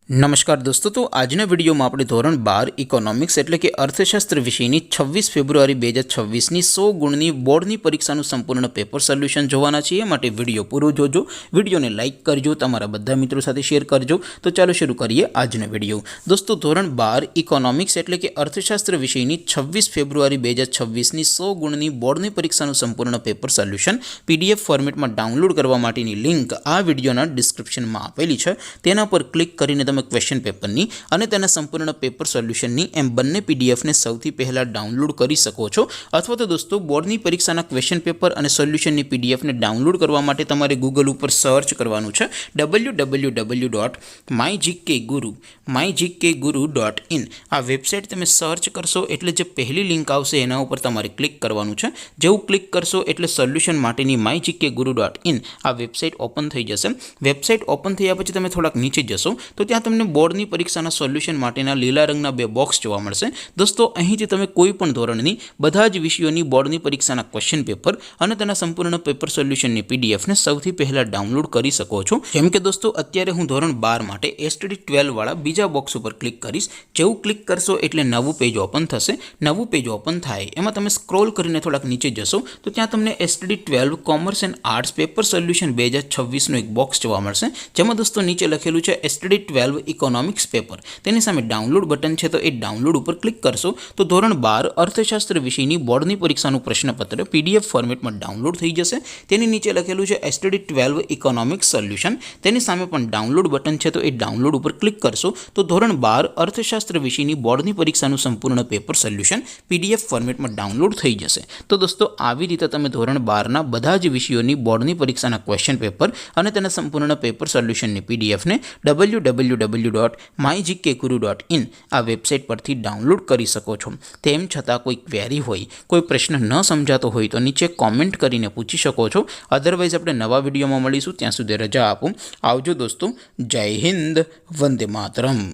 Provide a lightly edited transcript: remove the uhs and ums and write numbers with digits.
नमस्कार दोस्तों, तो आज वीडियो में આપણે ધોરણ 12 ઇકોનોમિક્સ એટલે કે અર્થશાસ્ત્ર વિષયની 26 ફેબ્રુઆરી 2026ની 100 ગુણની બોર્ડની પરીક્ષાનું સંપૂર્ણ પેપર સોલ્યુશન જોવાના છીએ। એ માટે વિડિયો પૂરો જોજો, વિડિયોને લાઇક કરજો, તમારા બધા મિત્રો સાથે શેર કરજો। તો ચાલો શરૂ કરીએ આજનો વિડિયો। દોસ્તો, ધોરણ 12 ઇકોનોમિક્સ એટલે કે અર્થશાસ્ત્ર વિષયની 26 ફેબ્રુઆરી 2026ની 100 ગુણની બોર્ડની પરીક્ષાનું સંપૂર્ણ પેપર સોલ્યુશન PDF ફોર્મેટમાં ડાઉનલોડ કરવા માટેની લિંક આ વિડિયોના ડિસ્ક્રિપ્શનમાં આપેલી છે। તેના પર ક્લિક કરીને क्वेश्चन पेपर नी अने तेना संपूर्ण पेपर सोल्यूशन नी एम बंने पीडीएफ ने सौथी पहला डाउनलॉड करी सको छो। अथवा तो दोस्तों बोर्डनी परीक्षाना क्वेश्चन पेपर अने सोल्यूशन नी पीडीएफ ने डाउनलॉड करवा माटे तमारे गूगल पर सर्च करवानुं छे www.mygkguru.in। आ वेबसाइट तमे सर्च करशो एटले जे पहली लिंक आवशे एना उपर तमारे क्लिक करवानुं छे। जेवुं क्लिक करशो एटले सोल्यूशन माटेनी mygkguru.in आ वेबसाइट ओपन थई जशे। वेबसाइट ओपन थया पछी तमे थोड़ाक नीचे जशो तो त्यां तमने बोर्डनी परीक्षाना सोल्यूशन माटेना लीला रंगना बे बॉक्स जोवा मळशे। दोस्तों, અહીંથી તમે કોઈ પણ ધોરણની બધા જ વિષયોની બોર્ડની પરીક્ષાના ક્વેશ્ચન પેપર અને તેના સંપૂર્ણ પેપર સોલ્યુશનની પીડીએફ ને સૌથી પહેલા ડાઉનલોડ કરી શકો છો। જેમ કે દોસ્તો, અત્યારે હું ધોરણ 12 માટે STD 12 વાળા બીજા બોક્સ ઉપર ક્લિક કરીશ। જેવું ક્લિક કરશો એટલે નવું પેજ ઓપન થશે। નવું પેજ ઓપન થાય એમાં તમે સ્ક્રોલ કરીને થોડાક નીચે જશો તો ત્યાં તમને STD 12 commerce and arts paper solution 2026 નો એક બોક્સ જોવા મળશે। જેમાં દોસ્તો નીચે લખેલું છે STD 12 इकोनॉमिक्स पेपर। तेनी सामे डाउनलॉड बटन है तो ये डाउनलॉड पर क्लिक करशो तो धोरण 12 अर्थशास्त्र विषयनी बोर्डनी परीक्षानुं प्रश्नपत्र PDF फॉर्मेट में डाउनलॉड थई जशे। तेनी नीचे लखेलुं छे STD 12 इकोनॉमिक्स सोल्यूशन। तेनी सामे पण डाउनलॉड बटन है तो ये डाउनलॉड पर क्लिक करशो तो धोरण 12 अर्थशास्त्र विषयनी बोर्डनी परीक्षानुं संपूर्ण पेपर सोल्यूशन PDF फॉर्मेट में डाउनलॉड थई जशे। तो दोस्तों, आवी रीते तमे धोरण 12 ना बधा ज विषयोनी बोर्डनी परीक्षाना क्वेश्चन पेपर अने तेना संपूर्ण पेपर सोल्यूशननी PDF ने www.mygkguru.in आ वेबसाइट परथी डाउनलॉड करी सको छो। तेम छतां कोई क्वेरी होय, कोई प्रश्न न समजातो होय तो नीचे कॉमेंट करीने पूछी शको छो। अदरवाइज आपणे नवा विडियोमां मळीशुं, त्यां सुधी रजा आपो। आवजो दोस्तों। जय हिंद, वंदे मातरम।